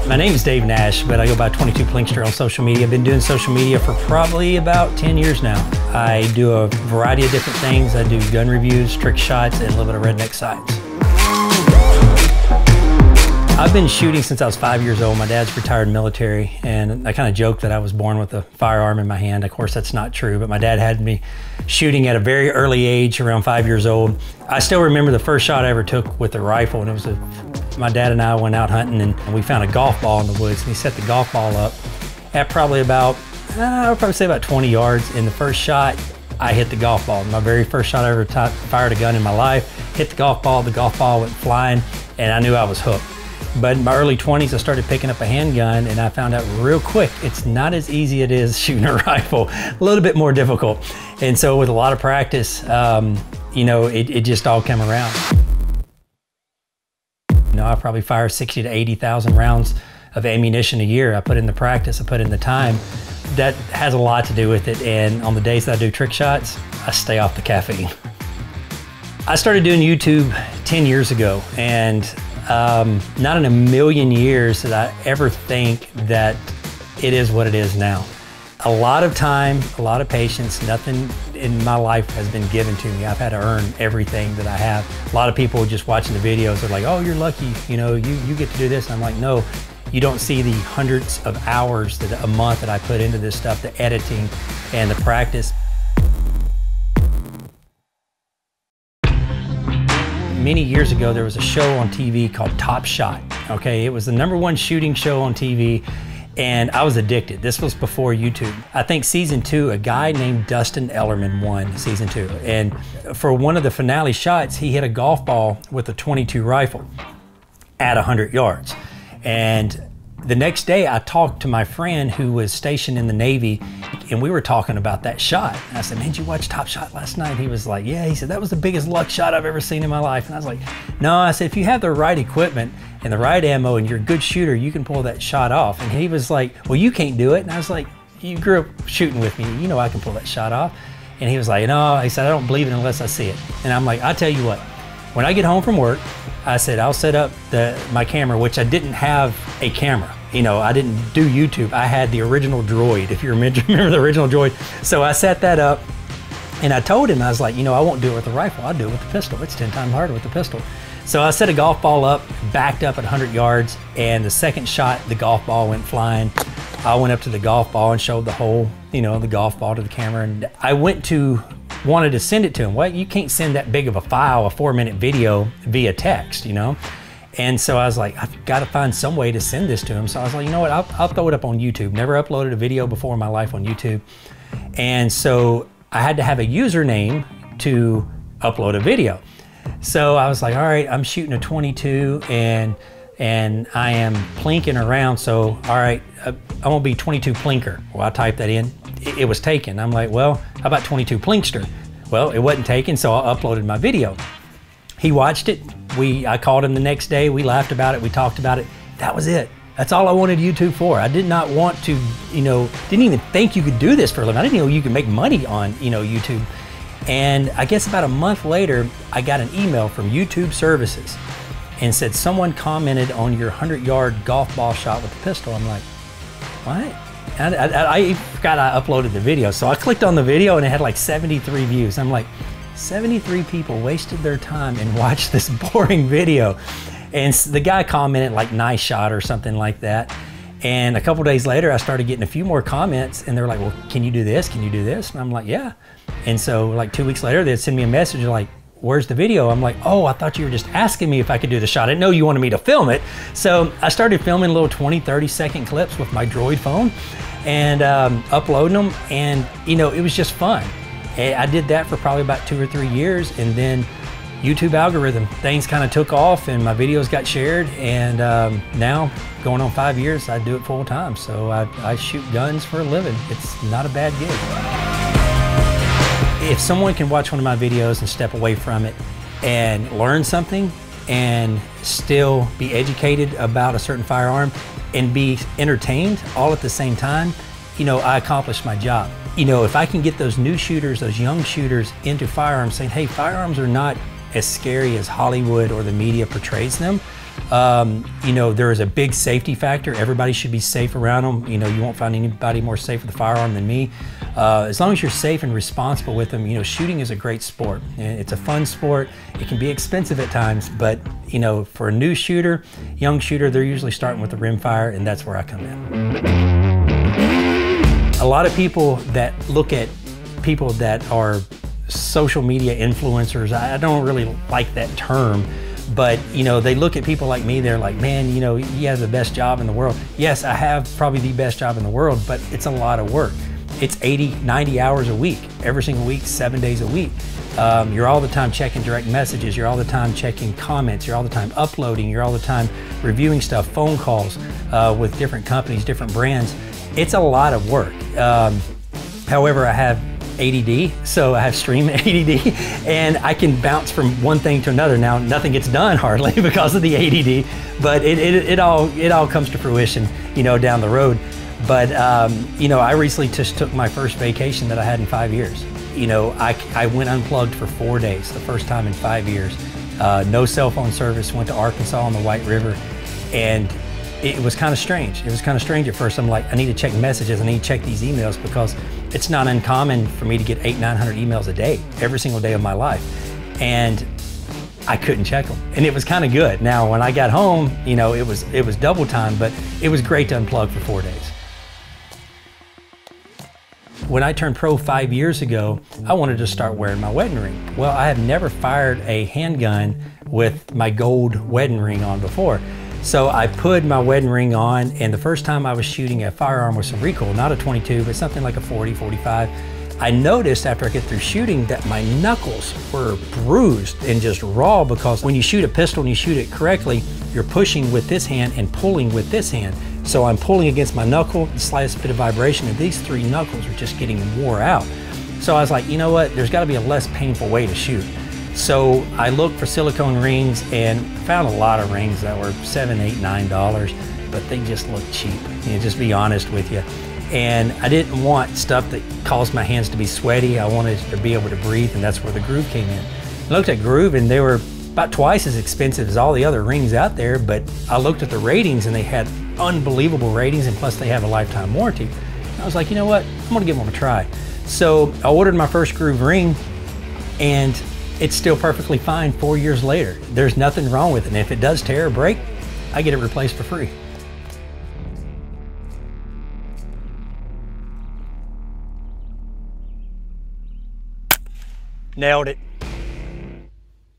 My name is Dave Nash, but I go by 22plinkster on social media. I've been doing social media for probably about 10 years now. I do a variety of different things. I do gun reviews, trick shots, and a little bit of redneck science. I've been shooting since I was 5 years old. My dad's retired military, and I kind of joke that I was born with a firearm in my hand. Of course, that's not true, but my dad had me shooting at a very early age, around 5 years old. I still remember the first shot I ever took with a rifle, and it was my dad and I went out hunting, and we found a golf ball in the woods, and he set the golf ball up at probably about, I would probably say about 20 yards. In the first shot, I hit the golf ball. My very first shot I ever fired a gun in my life, hit the golf ball went flying, and I knew I was hooked. But in my early 20s, I started picking up a handgun, and I found out real quick, it's not as easy as it is shooting a rifle, a little bit more difficult. And so with a lot of practice, you know, it just all came around. You know, I probably fire 60 to 80,000 rounds of ammunition a year. I put in the practice, I put in the time. That has a lot to do with it. And on the days that I do trick shots, I stay off the caffeine. I started doing YouTube 10 years ago, and not in a million years did I ever think that it is what it is now. A lot of time, a lot of patience, nothing in my life has been given to me. I've had to earn everything that I have. A lot of people just watching the videos are like, oh, you're lucky, you know, you get to do this. And I'm like, no, you don't see the hundreds of hours a month that I put into this stuff, the editing and the practice. Many years ago, there was a show on TV called Top Shot. Okay, it was the #1 shooting show on TV, and I was addicted. This was before YouTube. I think season 2, a guy named Dustin Ellerman won season 2. And for one of the finale shots, he hit a golf ball with a .22 rifle at 100 yards. And the next day, I talked to my friend who was stationed in the Navy, and we were talking about that shot. And I said, man, did you watch Top Shot last night? He was like, yeah. He said, that was the biggest luck shot I've ever seen in my life. And I was like, no. I said, if you have the right equipment and the right ammo and you're a good shooter, you can pull that shot off. And he was like, well, you can't do it. And I was like, you grew up shooting with me. You know I can pull that shot off. And he was like, no. He said, I don't believe it unless I see it. And I'm like, I'll tell you what, when I get home from work, I said, I'll set up my camera, which I didn't have a camera. You know, I didn't do YouTube. I had the original Droid, if you remember the original Droid. So I set that up, and I told him, I was like, you know, I won't do it with a rifle. I'll do it with a pistol. It's 10 times harder with a pistol. So I set a golf ball up, backed up at 100 yards, and the second shot, the golf ball went flying. I went up to the golf ball and showed the whole, you know, the golf ball to the camera. And I wanted to send it to him. Well, you can't send that big of a file, a 4-minute video via text, you know? And so I was like, I've got to find some way to send this to him. So I was like, you know what, I'll throw it up on YouTube. Never uploaded a video before in my life on YouTube. And so I had to have a username to upload a video. So I was like, all right, I'm shooting a 22 and I am plinking around. So, all right, I'm gonna be 22plinker. Well, I typed that in, it was taken. I'm like, well, how about 22plinkster? Well, it wasn't taken, so I uploaded my video. He watched it. I called him the next day. We laughed about it. We talked about it. That was it. That's all I wanted YouTube for. I did not want to, you know, didn't even think you could do this for a living. I didn't know you could make money on, you know, YouTube. And I guess about a month later, I got an email from YouTube Services and said, someone commented on your 100-yard golf ball shot with a pistol. I'm like, what? I forgot I uploaded the video. So I clicked on the video and it had like 73 views. I'm like, 73 people wasted their time and watched this boring video. And the guy commented like, nice shot or something like that. And a couple days later, I started getting a few more comments and they're like, well, can you do this? Can you do this? And I'm like, yeah. And so like 2 weeks later, they'd send me a message like, where's the video? I'm like, oh, I thought you were just asking me if I could do the shot. I didn't know you wanted me to film it. So I started filming little 20, 30-second clips with my Droid phone and uploading them. And you know, it was just fun. I did that for probably about 2 or 3 years, and then YouTube algorithm, things kind of took off and my videos got shared, and now going on 5 years, I do it full time. So I shoot guns for a living. It's not a bad gig. If someone can watch one of my videos and step away from it and learn something and still be educated about a certain firearm and be entertained all at the same time, you know, I accomplished my job. You know, if I can get those new shooters, those young shooters into firearms saying, hey, firearms are not as scary as Hollywood or the media portrays them, You know, there is a big safety factor. Everybody should be safe around them. You know, you won't find anybody more safe with a firearm than me. As long as you're safe and responsible with them, you know, shooting is a great sport. It's a fun sport. It can be expensive at times, but you know, for a new shooter, young shooter, they're usually starting with a rimfire, and that's where I come in. A lot of people that look at people that are social media influencers, I don't really like that term, but you know, they look at people like me, they're like, man, you know, he has the best job in the world. Yes, I have probably the best job in the world, but it's a lot of work. It's 80, 90 hours a week, every single week, 7 days a week. You're all the time checking direct messages, you're all the time checking comments, you're all the time uploading, you're all the time reviewing stuff, phone calls with different companies, different brands. It's a lot of work. However, I have ADD, so I have stream ADD, and I can bounce from one thing to another. Now, nothing gets done hardly because of the ADD, but it all comes to fruition, you know, down the road. But you know, I recently just took my first vacation that I had in 5 years. You know, I went unplugged for 4 days, the first time in 5 years. No cell phone service. Went to Arkansas on the White River, and it was kind of strange. It was kind of strange at first. I'm like, I need to check messages. I need to check these emails because it's not uncommon for me to get 800-900 emails a day, every single day of my life. And I couldn't check them, and it was kind of good. Now, when I got home, you know, it was double time, but it was great to unplug for 4 days. When I turned pro 5 years ago, I wanted to start wearing my wedding ring. Well, I have never fired a handgun with my gold wedding ring on before. So I put my wedding ring on, and the first time I was shooting a firearm with some recoil, not a 22, but something like a 40, 45, I noticed after I get through shooting that my knuckles were bruised and just raw, because when you shoot a pistol and you shoot it correctly, you're pushing with this hand and pulling with this hand. So I'm pulling against my knuckle, the slightest bit of vibration, and these 3 knuckles are just getting wore out. So I was like, you know what, there's gotta be a less painful way to shoot. So I looked for silicone rings and found a lot of rings that were $7, $8, $9, but they just looked cheap, you know, just be honest with you. And I didn't want stuff that caused my hands to be sweaty. I wanted to be able to breathe, and that's where the Groove came in. I looked at Groove, and they were about twice as expensive as all the other rings out there, but I looked at the ratings, and they had unbelievable ratings, and plus they have a lifetime warranty. And I was like, you know what, I'm gonna give them a try. So I ordered my first Groove ring, and it's still perfectly fine 4 years later. There's nothing wrong with it, and if it does tear or break, I get it replaced for free. Nailed it.